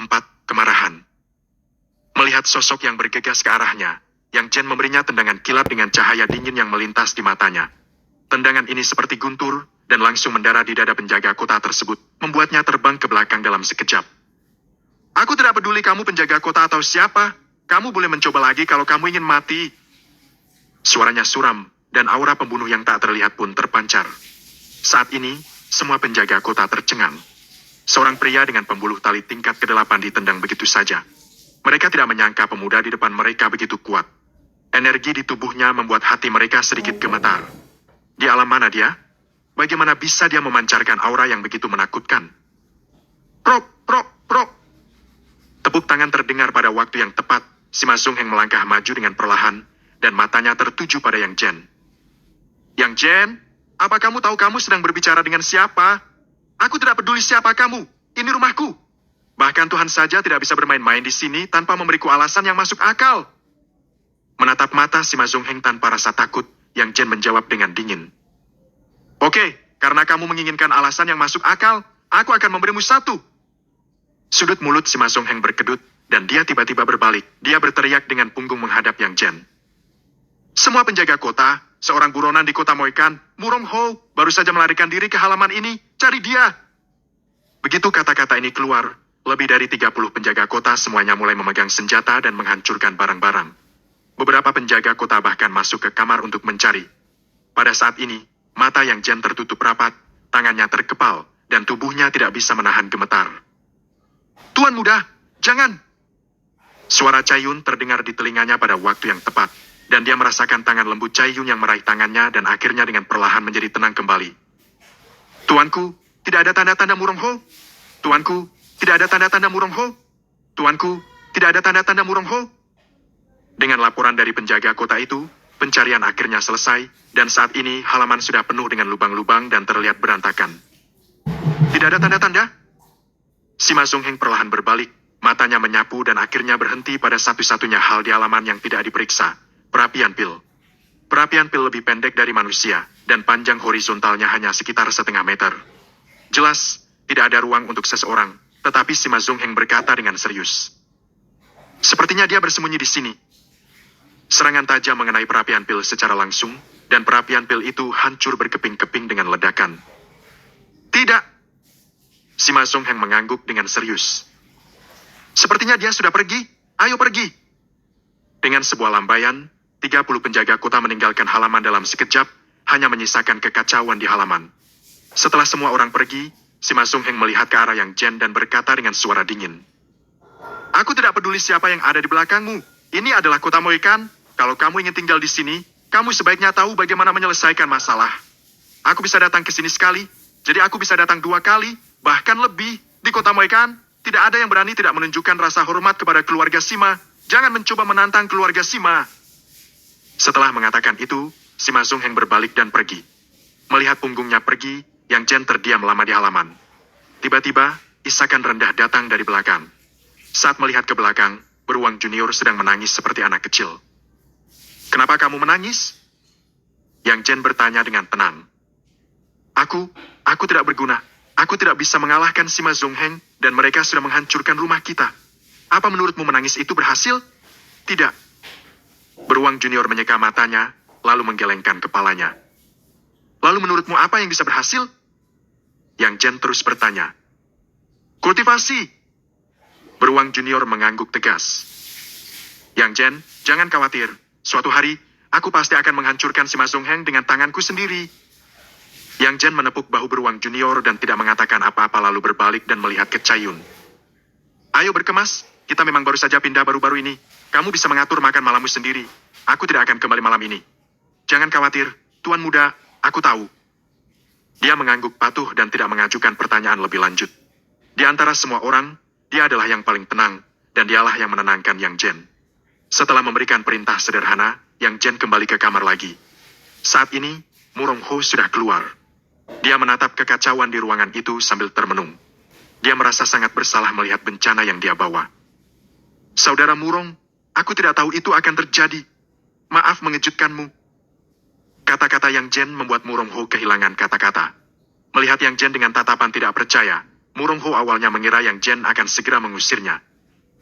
4. Kemarahan. Melihat sosok yang bergegas ke arahnya, Yang Jen memberinya tendangan kilat dengan cahaya dingin yang melintas di matanya. Tendangan ini seperti guntur, dan langsung mendarat di dada penjaga kota tersebut, membuatnya terbang ke belakang dalam sekejap. Aku tidak peduli kamu penjaga kota atau siapa, kamu boleh mencoba lagi kalau kamu ingin mati. Suaranya suram, dan aura pembunuh yang tak terlihat pun terpancar. Saat ini, semua penjaga kota tercengang. Seorang pria dengan pembuluh tali tingkat ke-8 ditendang begitu saja. Mereka tidak menyangka pemuda di depan mereka begitu kuat. Energi di tubuhnya membuat hati mereka sedikit gemetar. Di alam mana dia? Bagaimana bisa dia memancarkan aura yang begitu menakutkan? Prok, prok, prok. Tepuk tangan terdengar pada waktu yang tepat. Si Ma Zhongheng melangkah maju dengan perlahan, dan matanya tertuju pada Yang Jen. Yang Jen, apa kamu tahu kamu sedang berbicara dengan siapa? Aku tidak peduli siapa kamu. Ini rumahku. Bahkan Tuhan saja tidak bisa bermain-main di sini tanpa memberiku alasan yang masuk akal. Menatap mata si Ma Zhongheng tanpa rasa takut, Yang Jen menjawab dengan dingin. Oke, karena kamu menginginkan alasan yang masuk akal, aku akan memberimu satu. Sudut mulut si Ma Zhongheng berkedut, dan dia tiba-tiba berbalik. Dia berteriak dengan punggung menghadap Yang Jen. Semua penjaga kota, seorang buronan di kota Moikan, Murong Ho, baru saja melarikan diri ke halaman ini. Cari dia! Begitu kata-kata ini keluar, lebih dari 30 penjaga kota semuanya mulai memegang senjata dan menghancurkan barang-barang. Beberapa penjaga kota bahkan masuk ke kamar untuk mencari. Pada saat ini, mata Yang Jen tertutup rapat, tangannya terkepal, dan tubuhnya tidak bisa menahan gemetar. Tuan muda, jangan! Suara Cai-yun terdengar di telinganya pada waktu yang tepat, dan dia merasakan tangan lembut Cai-yun yang meraih tangannya dan akhirnya dengan perlahan menjadi tenang kembali. Tuanku, tidak ada tanda-tanda Murong Ho. Tuanku, tidak ada tanda-tanda Murong Ho. Tuanku, tidak ada tanda-tanda Murong Ho. Dengan laporan dari penjaga kota itu, pencarian akhirnya selesai, dan saat ini halaman sudah penuh dengan lubang-lubang dan terlihat berantakan. Tidak ada tanda-tanda? Si Ma Zhongheng perlahan berbalik, matanya menyapu dan akhirnya berhenti pada satu-satunya hal di halaman yang tidak diperiksa, perapian pil. Perapian pil lebih pendek dari manusia, dan panjang horizontalnya hanya sekitar 0,5 meter. Jelas, tidak ada ruang untuk seseorang, tetapi si Ma Zhongheng berkata dengan serius. Sepertinya dia bersembunyi di sini. Serangan tajam mengenai perapian pil secara langsung, dan perapian pil itu hancur berkeping-keping dengan ledakan. Tidak! Si Ma Zhongheng mengangguk dengan serius. Sepertinya dia sudah pergi. Ayo pergi! Dengan sebuah lambaian, 30 penjaga kota meninggalkan halaman dalam sekejap, hanya menyisakan kekacauan di halaman. Setelah semua orang pergi, si Ma Zhongheng melihat ke arah Yang Jen dan berkata dengan suara dingin. Aku tidak peduli siapa yang ada di belakangmu. Ini adalah kota Moikan. Kalau kamu ingin tinggal di sini, kamu sebaiknya tahu bagaimana menyelesaikan masalah. Aku bisa datang ke sini sekali, jadi aku bisa datang 2 kali, bahkan lebih. Di kota Moikan, tidak ada yang berani tidak menunjukkan rasa hormat kepada keluarga Sima. Jangan mencoba menantang keluarga Sima. Setelah mengatakan itu, si Ma Zhongheng berbalik dan pergi. Melihat punggungnya pergi, Yang Jen terdiam lama di halaman. Tiba-tiba, isakan rendah datang dari belakang. Saat melihat ke belakang, beruang junior sedang menangis seperti anak kecil. Kenapa kamu menangis? Yang Jen bertanya dengan tenang. Aku tidak berguna. Aku tidak bisa mengalahkan si Ma Zhongheng, dan mereka sudah menghancurkan rumah kita. Apa menurutmu menangis itu berhasil? Tidak. Beruang junior menyeka matanya, lalu menggelengkan kepalanya. Lalu menurutmu apa yang bisa berhasil? Yang Jen terus bertanya. Kultivasi. Beruang junior mengangguk tegas. Yang Jen, jangan khawatir. Suatu hari, aku pasti akan menghancurkan si Ma Zhongheng dengan tanganku sendiri. Yang Jen menepuk bahu beruang junior dan tidak mengatakan apa-apa lalu berbalik dan melihat ke Cai-yun. Ayo berkemas, kita memang baru saja pindah baru-baru ini. Kamu bisa mengatur makan malammu sendiri. Aku tidak akan kembali malam ini. Jangan khawatir, Tuan muda, aku tahu. Dia mengangguk patuh dan tidak mengajukan pertanyaan lebih lanjut. Di antara semua orang, dia adalah yang paling tenang, dan dialah yang menenangkan Yang Jen. Setelah memberikan perintah sederhana, Yang Jen kembali ke kamar lagi. Saat ini, Murong Ho sudah keluar. Dia menatap kekacauan di ruangan itu sambil termenung. Dia merasa sangat bersalah melihat bencana yang dia bawa. Saudara Murong, aku tidak tahu itu akan terjadi. Maaf mengejutkanmu. Kata-kata Yang Jen membuat Murong Ho kehilangan kata-kata. Melihat Yang Jen dengan tatapan tidak percaya, Murong Ho awalnya mengira Yang Jen akan segera mengusirnya.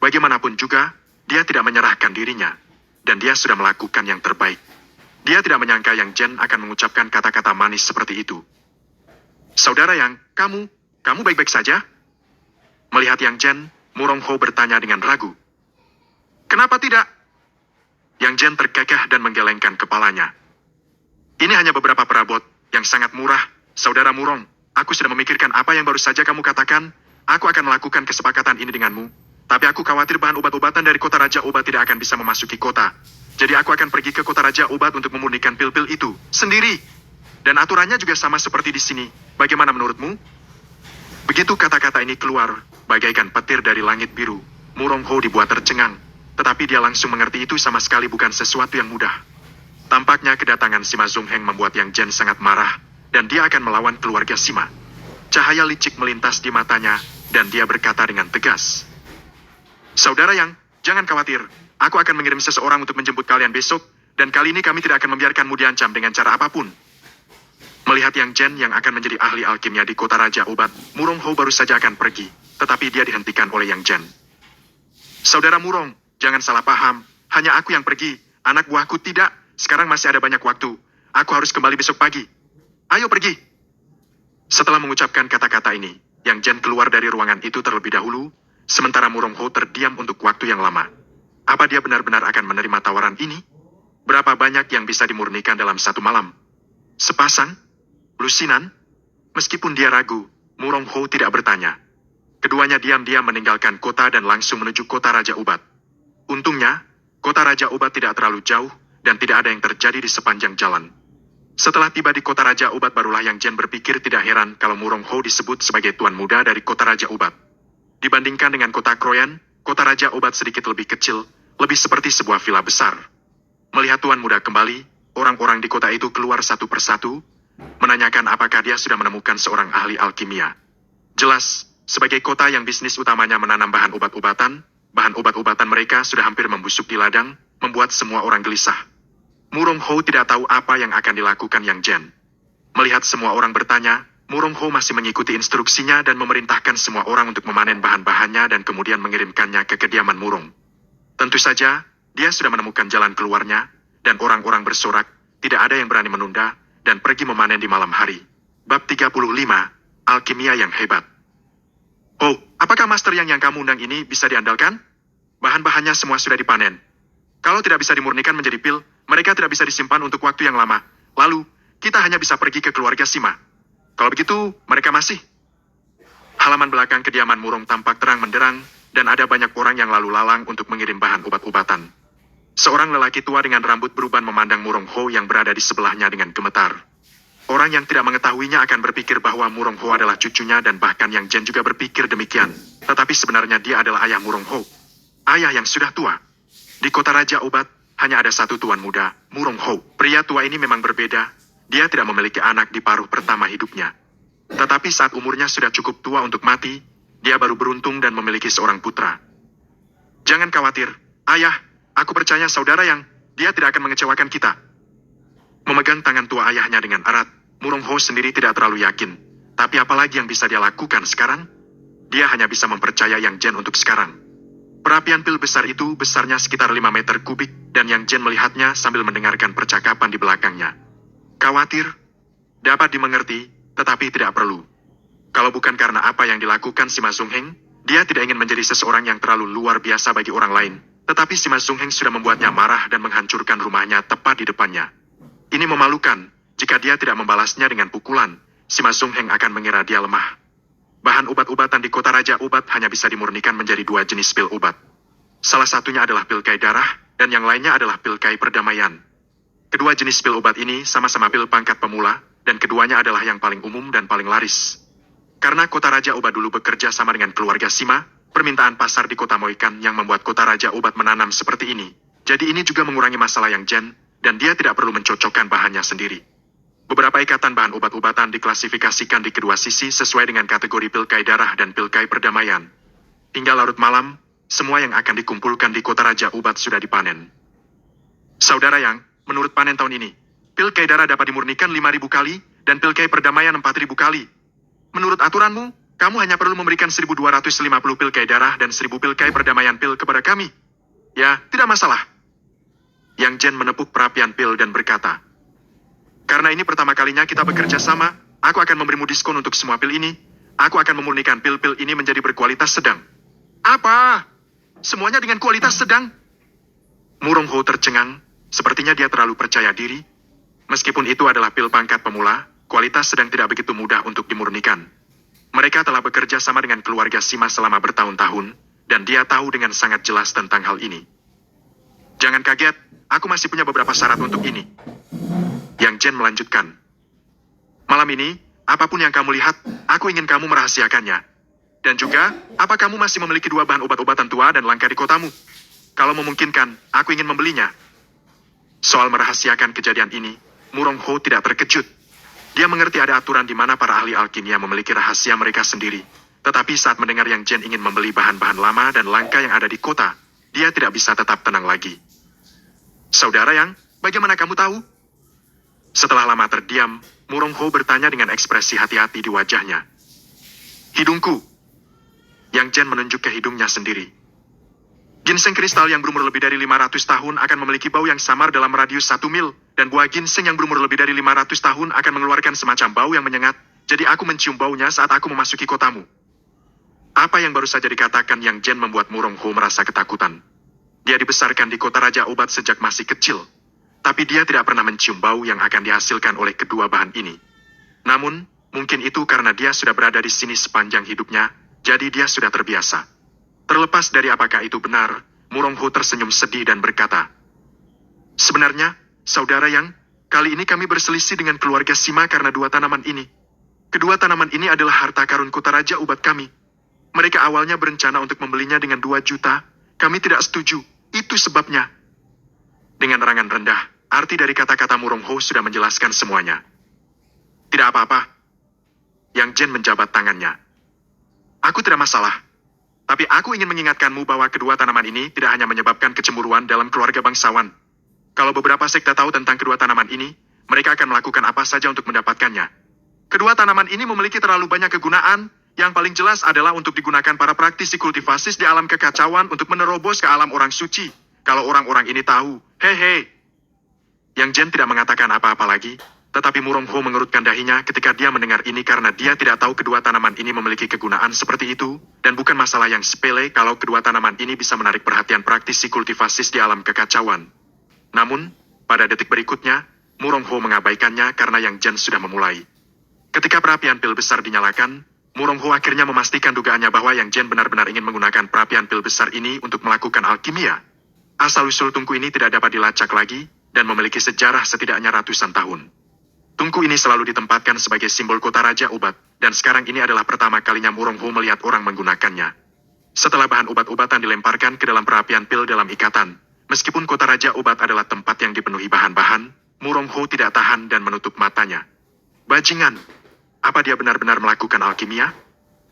Bagaimanapun juga, dia tidak menyerahkan dirinya. Dan dia sudah melakukan yang terbaik. Dia tidak menyangka Yang Jen akan mengucapkan kata-kata manis seperti itu. Saudara Yang, kamu baik-baik saja? Melihat Yang Jen, Murong Ho bertanya dengan ragu. Kenapa tidak? Yang Jen terkekeh dan menggelengkan kepalanya. Ini hanya beberapa perabot yang sangat murah, Saudara Murong. Aku sudah memikirkan apa yang baru saja kamu katakan. Aku akan melakukan kesepakatan ini denganmu. Tapi aku khawatir bahan obat-obatan dari kota Raja Obat tidak akan bisa memasuki kota. Jadi aku akan pergi ke kota Raja Obat untuk memurnikan pil-pil itu sendiri. Dan aturannya juga sama seperti di sini. Bagaimana menurutmu? Begitu kata-kata ini keluar, bagaikan petir dari langit biru, Murong Ho dibuat tercengang. Tetapi dia langsung mengerti itu sama sekali bukan sesuatu yang mudah. Tampaknya kedatangan Sima Zongheng membuat Yang Jen sangat marah, dan dia akan melawan keluarga Sima. Cahaya licik melintas di matanya, dan dia berkata dengan tegas. Saudara Yang, jangan khawatir. Aku akan mengirim seseorang untuk menjemput kalian besok, dan kali ini kami tidak akan membiarkanmu diancam dengan cara apapun. Melihat Yang Jen yang akan menjadi ahli alkimia di kota Raja Obat, Murong Ho baru saja akan pergi, tetapi dia dihentikan oleh Yang Jen. Saudara Murong, jangan salah paham. Hanya aku yang pergi, anak buahku tidak. Sekarang masih ada banyak waktu. Aku harus kembali besok pagi. Ayo pergi. Setelah mengucapkan kata-kata ini, Yang Jen keluar dari ruangan itu terlebih dahulu, sementara Murong Ho terdiam untuk waktu yang lama. Apa dia benar-benar akan menerima tawaran ini? Berapa banyak yang bisa dimurnikan dalam satu malam? Sepasang? Lusinan? Meskipun dia ragu, Murong Ho tidak bertanya. Keduanya diam-diam meninggalkan kota dan langsung menuju kota Raja Obat. Untungnya, kota Raja Obat tidak terlalu jauh, dan tidak ada yang terjadi di sepanjang jalan. Setelah tiba di kota Raja Obat barulah Yang Jen berpikir tidak heran kalau Murong Ho disebut sebagai tuan muda dari kota Raja Obat. Dibandingkan dengan kota Kroyan, kota Raja Obat sedikit lebih kecil, lebih seperti sebuah villa besar. Melihat tuan muda kembali, orang-orang di kota itu keluar satu persatu, menanyakan apakah dia sudah menemukan seorang ahli alkimia. Jelas, sebagai kota yang bisnis utamanya menanam bahan obat-obatan mereka sudah hampir membusuk di ladang, membuat semua orang gelisah. Murong Ho tidak tahu apa yang akan dilakukan Yang Jen. Melihat semua orang bertanya, Murong Ho masih mengikuti instruksinya dan memerintahkan semua orang untuk memanen bahan-bahannya dan kemudian mengirimkannya ke kediaman Murong. Tentu saja, dia sudah menemukan jalan keluarnya, dan orang-orang bersorak, tidak ada yang berani menunda, dan pergi memanen di malam hari. Bab 35, Alkimia yang hebat. Oh, apakah master yang kamu undang ini bisa diandalkan? Bahan-bahannya semua sudah dipanen. Kalau tidak bisa dimurnikan menjadi pil, mereka tidak bisa disimpan untuk waktu yang lama. Lalu, kita hanya bisa pergi ke keluarga Sima. Kalau begitu, mereka masih. Halaman belakang kediaman Murong tampak terang menderang, dan ada banyak orang yang lalu lalang untuk mengirim bahan obat-obatan. Seorang lelaki tua dengan rambut beruban memandang Murong Ho yang berada di sebelahnya dengan gemetar. Orang yang tidak mengetahuinya akan berpikir bahwa Murong Ho adalah cucunya dan bahkan Yang Jen juga berpikir demikian. Tetapi sebenarnya dia adalah ayah Murong Ho. Ayah yang sudah tua. Di kota Raja Obat, hanya ada satu tuan muda, Murong Ho. Pria tua ini memang berbeda. Dia tidak memiliki anak di paruh pertama hidupnya. Tetapi saat umurnya sudah cukup tua untuk mati, dia baru beruntung dan memiliki seorang putra. Jangan khawatir, ayah. Aku percaya saudara Yang, dia tidak akan mengecewakan kita. Memegang tangan tua ayahnya dengan erat, Murong Ho sendiri tidak terlalu yakin. Tapi apalagi yang bisa dia lakukan sekarang? Dia hanya bisa mempercaya Yang Jen untuk sekarang. Perapian pil besar itu besarnya sekitar 5 meter kubik, dan Yang Jen melihatnya sambil mendengarkan percakapan di belakangnya. Khawatir? Dapat dimengerti, tetapi tidak perlu. Kalau bukan karena apa yang dilakukan Sima Zongheng, dia tidak ingin menjadi seseorang yang terlalu luar biasa bagi orang lain. Tetapi Sima Zongheng sudah membuatnya marah dan menghancurkan rumahnya tepat di depannya. Ini memalukan, jika dia tidak membalasnya dengan pukulan, Sima Zongheng akan mengira dia lemah. Bahan obat-obatan di kota Raja Obat hanya bisa dimurnikan menjadi 2 jenis pil obat. Salah satunya adalah pil kai darah, dan yang lainnya adalah pil kai perdamaian. Kedua jenis pil obat ini sama-sama pil pangkat pemula, dan keduanya adalah yang paling umum dan paling laris. Karena kota Raja Obat dulu bekerja sama dengan keluarga Sima, permintaan pasar di kota Moikan yang membuat kota Raja Obat menanam seperti ini. Jadi ini juga mengurangi masalah Yang Jen, dan dia tidak perlu mencocokkan bahannya sendiri. Beberapa ikatan bahan obat-obatan diklasifikasikan di kedua sisi sesuai dengan kategori pil kai darah dan pil kai perdamaian. Hingga larut malam, semua yang akan dikumpulkan di kota Raja Obat sudah dipanen. Saudara Yang, menurut panen tahun ini, pil kai darah dapat dimurnikan 5.000 kali, dan pil kai perdamaian 4.000 kali. Menurut aturanmu, Kamu hanya perlu memberikan 1.250 pil kai darah dan 1.000 pil kai perdamaian pil kepada kami. Ya, tidak masalah. Yang Jen menepuk perapian pil dan berkata, karena ini pertama kalinya kita bekerja sama, aku akan memberimu diskon untuk semua pil ini. Aku akan memurnikan pil-pil ini menjadi berkualitas sedang. Apa? Semuanya dengan kualitas sedang? Murong Ho tercengang, sepertinya dia terlalu percaya diri. Meskipun itu adalah pil pangkat pemula, kualitas sedang tidak begitu mudah untuk dimurnikan. Mereka telah bekerja sama dengan keluarga Sima selama bertahun-tahun, dan dia tahu dengan sangat jelas tentang hal ini. Jangan kaget, aku masih punya beberapa syarat untuk ini. Yang Jen melanjutkan. Malam ini, apapun yang kamu lihat, aku ingin kamu merahasiakannya. Dan juga, apa kamu masih memiliki 2 bahan obat-obatan tua dan langka di kotamu? Kalau memungkinkan, aku ingin membelinya. Soal merahasiakan kejadian ini, Murong Ho tidak terkejut. Dia mengerti ada aturan di mana para ahli alkimia memiliki rahasia mereka sendiri. Tetapi saat mendengar Yang Jen ingin membeli bahan-bahan lama dan langka yang ada di kota, dia tidak bisa tetap tenang lagi. Saudara Yang, bagaimana kamu tahu? Setelah lama terdiam, Murong Ho bertanya dengan ekspresi hati-hati di wajahnya. Hidungku. Yang Jen menunjuk ke hidungnya sendiri. Ginseng kristal yang berumur lebih dari 500 tahun akan memiliki bau yang samar dalam radius 1 mil, dan buah ginseng yang berumur lebih dari 500 tahun akan mengeluarkan semacam bau yang menyengat, jadi aku mencium baunya saat aku memasuki kotamu. Apa yang baru saja dikatakan Yang Jen membuat Murong Ho merasa ketakutan. Dia dibesarkan di kota Raja Obat sejak masih kecil, tapi dia tidak pernah mencium bau yang akan dihasilkan oleh kedua bahan ini. Namun, mungkin itu karena dia sudah berada di sini sepanjang hidupnya, jadi dia sudah terbiasa. Terlepas dari apakah itu benar, Murong Ho tersenyum sedih dan berkata, sebenarnya, saudara Yang, kali ini kami berselisih dengan keluarga Sima karena 2 tanaman ini. Kedua tanaman ini adalah harta karun kota Raja Obat kami. Mereka awalnya berencana untuk membelinya dengan 2 juta, kami tidak setuju, itu sebabnya. Dengan erangan rendah, arti dari kata-kata Murong Ho sudah menjelaskan semuanya. Tidak apa-apa. Yang Jen menjabat tangannya. Aku tidak masalah. Tapi aku ingin mengingatkanmu bahwa kedua tanaman ini tidak hanya menyebabkan kecemburuan dalam keluarga bangsawan. Kalau beberapa sekte tahu tentang kedua tanaman ini, mereka akan melakukan apa saja untuk mendapatkannya. Kedua tanaman ini memiliki terlalu banyak kegunaan, yang paling jelas adalah untuk digunakan para praktisi kultivasis di alam kekacauan untuk menerobos ke alam orang suci. Kalau orang-orang ini tahu, hehe. Yang Jen tidak mengatakan apa-apa lagi, tetapi Murong Ho mengerutkan dahinya ketika dia mendengar ini karena dia tidak tahu kedua tanaman ini memiliki kegunaan seperti itu, dan bukan masalah yang sepele kalau kedua tanaman ini bisa menarik perhatian praktisi kultivasis di alam kekacauan. Namun, pada detik berikutnya, Murong Ho mengabaikannya karena Yang Jen sudah memulai. Ketika perapian pil besar dinyalakan, Murong Ho akhirnya memastikan dugaannya bahwa Yang Jen benar-benar ingin menggunakan perapian pil besar ini untuk melakukan alkimia. Asal-usul tungku ini tidak dapat dilacak lagi, dan memiliki sejarah setidaknya ratusan tahun. Tungku ini selalu ditempatkan sebagai simbol kota Raja Obat, dan sekarang ini adalah pertama kalinya Murong Ho melihat orang menggunakannya. Setelah bahan obat-obatan dilemparkan ke dalam perapian pil dalam ikatan, meskipun kota Raja Obat adalah tempat yang dipenuhi bahan-bahan, Murong Ho tidak tahan dan menutup matanya. Bajingan, apa dia benar-benar melakukan alkimia?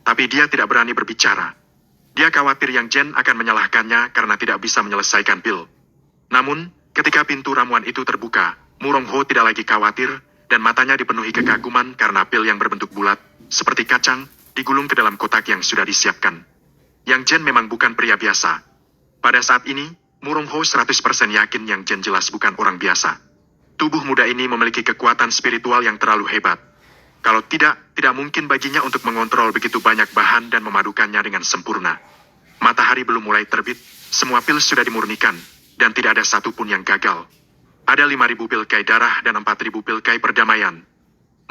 Tapi dia tidak berani berbicara. Dia khawatir Yang Jen akan menyalahkannya karena tidak bisa menyelesaikan pil. Namun, ketika pintu ramuan itu terbuka, Murong Ho tidak lagi khawatir, dan matanya dipenuhi kekaguman karena pil yang berbentuk bulat, seperti kacang, digulung ke dalam kotak yang sudah disiapkan. Yang Jen memang bukan pria biasa. Pada saat ini, Murong Ho 100% yakin Yang Jen jelas bukan orang biasa. Tubuh muda ini memiliki kekuatan spiritual yang terlalu hebat. Kalau tidak mungkin baginya untuk mengontrol begitu banyak bahan dan memadukannya dengan sempurna. Matahari belum mulai terbit, semua pil sudah dimurnikan, dan tidak ada satupun yang gagal. Ada 5.000 pil kai darah dan 4.000 pil kai perdamaian.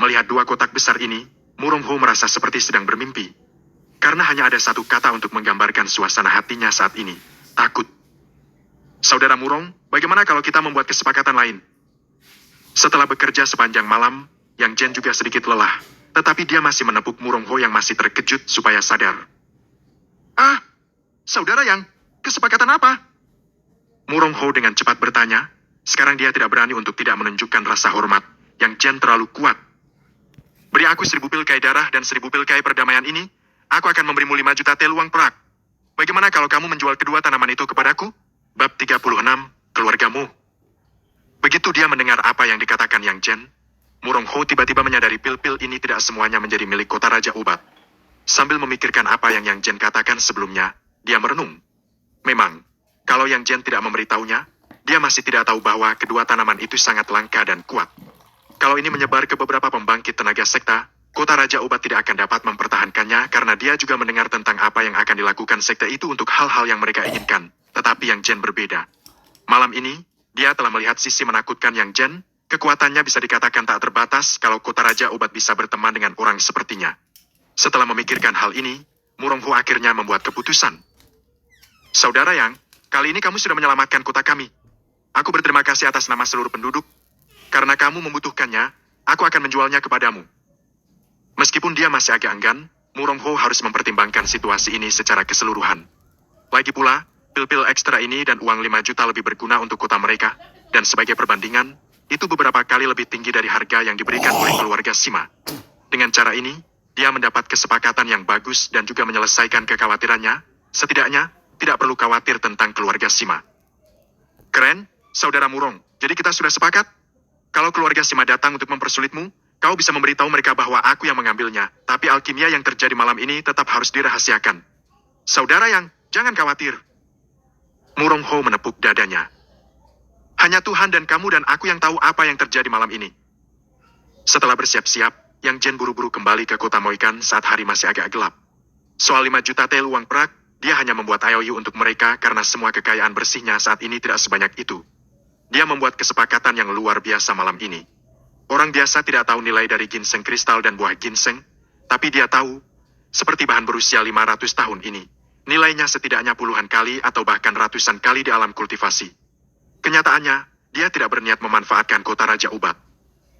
Melihat 2 kotak besar ini, Murong Ho merasa seperti sedang bermimpi. Karena hanya ada satu kata untuk menggambarkan suasana hatinya saat ini, takut. Saudara Murong, bagaimana kalau kita membuat kesepakatan lain? Setelah bekerja sepanjang malam, Yang Jen juga sedikit lelah, tetapi dia masih menepuk Murong Ho yang masih terkejut supaya sadar. Ah, saudara Yang, kesepakatan apa? Murong Ho dengan cepat bertanya. Sekarang dia tidak berani untuk tidak menunjukkan rasa hormat, Yang Jen terlalu kuat. Beri aku 1.000 pil kai darah dan 1.000 pil kai perdamaian ini, aku akan memberimu 5 juta tel uang perak. Bagaimana kalau kamu menjual kedua tanaman itu kepadaku? Bab 36, keluargamu. Begitu dia mendengar apa yang dikatakan Yang Jen, Murong Ho tiba-tiba menyadari pil-pil ini tidak semuanya menjadi milik kota Raja Obat. Sambil memikirkan apa yang Yang Jen katakan sebelumnya, dia merenung. Memang, kalau Yang Jen tidak memberitahunya, dia masih tidak tahu bahwa kedua tanaman itu sangat langka dan kuat. Kalau ini menyebar ke beberapa pembangkit tenaga sekta, kota Raja Obat tidak akan dapat mempertahankannya karena dia juga mendengar tentang apa yang akan dilakukan sekte itu untuk hal-hal yang mereka inginkan. Tetapi Yang Jen berbeda. Malam ini, dia telah melihat sisi menakutkan Yang Jen. Kekuatannya bisa dikatakan tak terbatas kalau kota Raja Obat bisa berteman dengan orang sepertinya. Setelah memikirkan hal ini, Muronghu akhirnya membuat keputusan. Saudara Yang, kali ini kamu sudah menyelamatkan kota kami. Aku berterima kasih atas nama seluruh penduduk. Karena kamu membutuhkannya, aku akan menjualnya kepadamu. Meskipun dia masih agak enggan, Muronghu harus mempertimbangkan situasi ini secara keseluruhan. Lagi pula, pil-pil ekstra ini dan uang 5 juta lebih berguna untuk kota mereka, dan sebagai perbandingan, itu beberapa kali lebih tinggi dari harga yang diberikan oleh keluarga Sima. Dengan cara ini, dia mendapat kesepakatan yang bagus dan juga menyelesaikan kekhawatirannya. Setidaknya, tidak perlu khawatir tentang keluarga Sima. Keren, Saudara Murong. Jadi kita sudah sepakat? Kalau keluarga Sima datang untuk mempersulitmu, kau bisa memberitahu mereka bahwa aku yang mengambilnya. Tapi alkimia yang terjadi malam ini tetap harus dirahasiakan. Saudara Yang, jangan khawatir. Murongho menepuk dadanya. Hanya Tuhan dan kamu dan aku yang tahu apa yang terjadi malam ini. Setelah bersiap-siap, Yang Jen buru-buru kembali ke kota Moikan saat hari masih agak gelap. Soal 5 juta tel uang perak, dia hanya membuat IOU untuk mereka karena semua kekayaan bersihnya saat ini tidak sebanyak itu. Dia membuat kesepakatan yang luar biasa malam ini. Orang biasa tidak tahu nilai dari ginseng kristal dan buah ginseng, tapi dia tahu, seperti bahan berusia 500 tahun ini, nilainya setidaknya puluhan kali atau bahkan ratusan kali di alam kultivasi. Kenyataannya, dia tidak berniat memanfaatkan kota Raja Obat.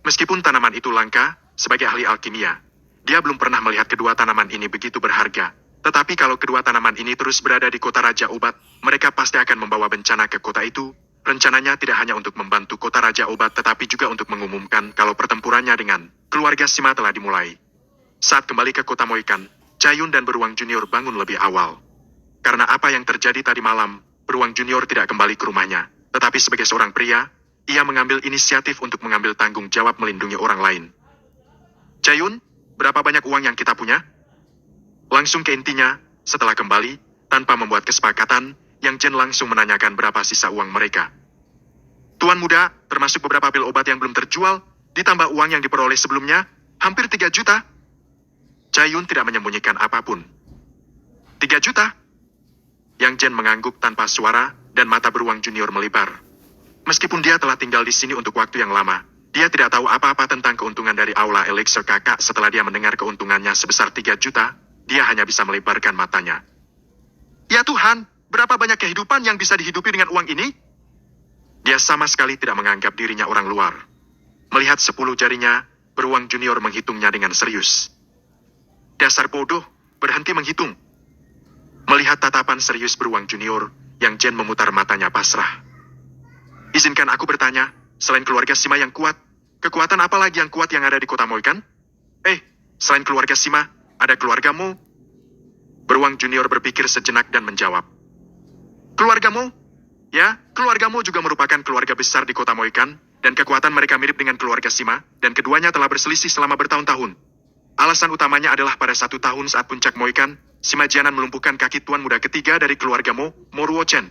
Meskipun tanaman itu langka, sebagai ahli alkimia, dia belum pernah melihat kedua tanaman ini begitu berharga. Tetapi kalau kedua tanaman ini terus berada di kota Raja Obat, mereka pasti akan membawa bencana ke kota itu. Rencananya tidak hanya untuk membantu kota Raja Obat tetapi juga untuk mengumumkan kalau pertempurannya dengan keluarga Sima telah dimulai. Saat kembali ke kota Moikan, Cayun dan Beruang Junior bangun lebih awal. Karena apa yang terjadi tadi malam, Beruang Junior tidak kembali ke rumahnya. Tetapi sebagai seorang pria, ia mengambil inisiatif untuk mengambil tanggung jawab melindungi orang lain. Cayun, berapa banyak uang yang kita punya? Langsung ke intinya, setelah kembali, tanpa membuat kesepakatan, Yang Jen langsung menanyakan berapa sisa uang mereka. Tuan muda, termasuk beberapa pil obat yang belum terjual, ditambah uang yang diperoleh sebelumnya, hampir 3 juta. Cayun tidak menyembunyikan apapun. 3 juta? Yang Jen mengangguk tanpa suara, dan mata Beruang Junior melebar. Meskipun dia telah tinggal di sini untuk waktu yang lama, dia tidak tahu apa-apa tentang keuntungan dari Aula Elixir Kakak. Setelah dia mendengar keuntungannya sebesar 3 juta, dia hanya bisa melebarkan matanya. Ya Tuhan, berapa banyak kehidupan yang bisa dihidupi dengan uang ini? Dia sama sekali tidak menganggap dirinya orang luar. Melihat 10 jarinya, Beruang Junior menghitungnya dengan serius. Dasar bodoh, berhenti menghitung. Melihat tatapan serius Beruang Junior, Yang Jen memutar matanya pasrah. Izinkan aku bertanya, selain keluarga Sima yang kuat, kekuatan apa lagi yang kuat yang ada di kota Moikan? Selain keluarga Sima, ada keluargamu? Beruang Junior berpikir sejenak dan menjawab. Keluargamu? Ya, keluargamu juga merupakan keluarga besar di kota Moikan, dan kekuatan mereka mirip dengan keluarga Sima, dan keduanya telah berselisih selama bertahun-tahun. Alasan utamanya adalah pada 1 tahun saat puncak Moikan, Sima Jianan melumpuhkan kaki tuan muda ketiga dari keluargamu, Moruo Chen.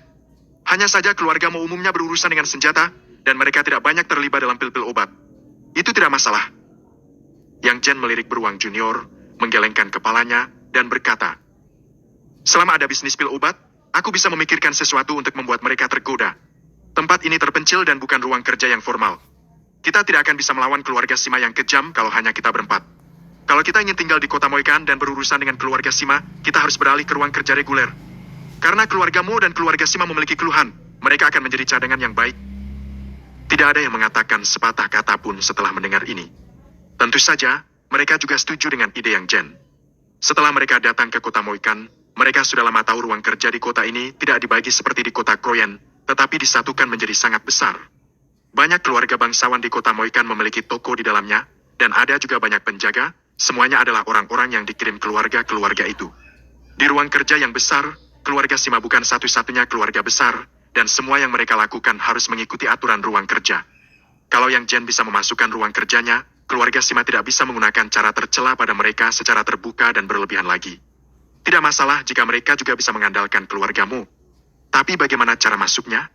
Hanya saja keluargamu umumnya berurusan dengan senjata, dan mereka tidak banyak terlibat dalam pil-pil obat. Itu tidak masalah. Yang Jen melirik Beruang Junior, menggelengkan kepalanya, dan berkata, selama ada bisnis pil obat, aku bisa memikirkan sesuatu untuk membuat mereka tergoda. Tempat ini terpencil dan bukan ruang kerja yang formal. Kita tidak akan bisa melawan keluarga Sima yang kejam kalau hanya kita berempat. Kalau kita ingin tinggal di kota Moikan dan berurusan dengan keluarga Sima, kita harus beralih ke ruang kerja reguler. Karena keluargamu dan keluarga Sima memiliki keluhan, mereka akan menjadi cadangan yang baik. Tidak ada yang mengatakan sepatah kata pun setelah mendengar ini. Tentu saja, mereka juga setuju dengan ide Yang Jen. Setelah mereka datang ke kota Moikan, mereka sudah lama tahu ruang kerja di kota ini tidak dibagi seperti di kota Kroyen, tetapi disatukan menjadi sangat besar. Banyak keluarga bangsawan di kota Moikan memiliki toko di dalamnya, dan ada juga banyak penjaga, semuanya adalah orang-orang yang dikirim keluarga-keluarga itu. Di ruang kerja yang besar, keluarga Sima bukan satu-satunya keluarga besar, dan semua yang mereka lakukan harus mengikuti aturan ruang kerja. Kalau Yang Jen bisa memasukkan ruang kerjanya, keluarga Sima tidak bisa menggunakan cara tercela pada mereka secara terbuka dan berlebihan lagi. Tidak masalah jika mereka juga bisa mengandalkan keluargamu. Tapi bagaimana cara masuknya?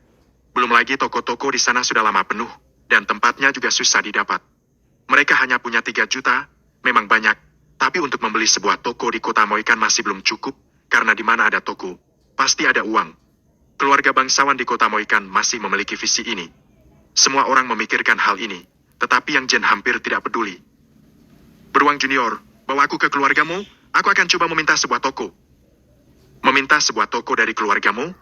Belum lagi toko-toko di sana sudah lama penuh, dan tempatnya juga susah didapat. Mereka hanya punya 3 juta, memang banyak, tapi untuk membeli sebuah toko di kota Moikan masih belum cukup, karena di mana ada toko, pasti ada uang. Keluarga bangsawan di kota Moikan masih memiliki visi ini. Semua orang memikirkan hal ini, tetapi Yang Jen hampir tidak peduli. Beruang Junior, bawa aku ke keluargamu, aku akan coba meminta sebuah toko. Meminta sebuah toko dari keluargamu?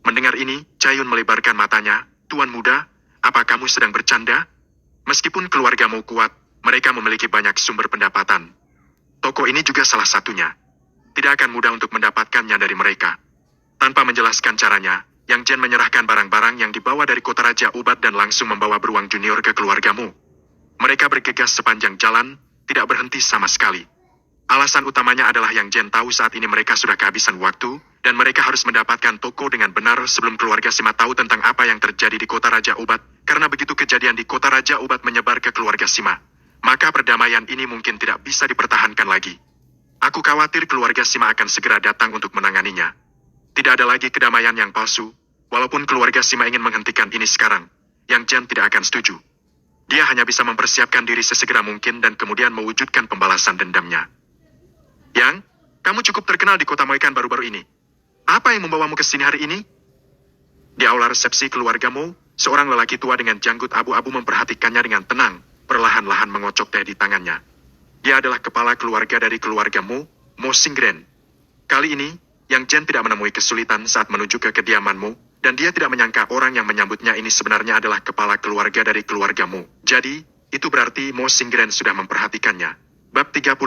Mendengar ini, Cayun melebarkan matanya. Tuan muda, apa kamu sedang bercanda? Meskipun keluargamu kuat, mereka memiliki banyak sumber pendapatan. Toko ini juga salah satunya. Tidak akan mudah untuk mendapatkannya dari mereka. Tanpa menjelaskan caranya, Yang Jen menyerahkan barang-barang yang dibawa dari kota Raja Ubat dan langsung membawa Beruang Junior ke keluargamu. Mereka bergegas sepanjang jalan, tidak berhenti sama sekali. Alasan utamanya adalah Yang Jen tahu saat ini mereka sudah kehabisan waktu, dan mereka harus mendapatkan toko dengan benar sebelum keluarga Sima tahu tentang apa yang terjadi di kota Raja Ubat, karena begitu kejadian di kota Raja Ubat menyebar ke keluarga Sima, maka perdamaian ini mungkin tidak bisa dipertahankan lagi. Aku khawatir keluarga Sima akan segera datang untuk menanganinya. Tidak ada lagi kedamaian yang palsu, walaupun keluarga Sima ingin menghentikan ini sekarang, Yang Jen tidak akan setuju. Dia hanya bisa mempersiapkan diri sesegera mungkin dan kemudian mewujudkan pembalasan dendamnya. Yang, kamu cukup terkenal di kota Moikan baru-baru ini. Apa yang membawamu ke sini hari ini? Di aula resepsi keluargamu, seorang lelaki tua dengan janggut abu-abu memperhatikannya dengan tenang, perlahan-lahan mengocok teh di tangannya. Dia adalah kepala keluarga dari keluargamu, Mo Singgren. Kali ini, Yang Jen tidak menemui kesulitan saat menuju ke kediamanmu, dan dia tidak menyangka orang yang menyambutnya ini sebenarnya adalah kepala keluarga dari keluargamu. Jadi, itu berarti Mo Singgren sudah memperhatikannya. Bab 30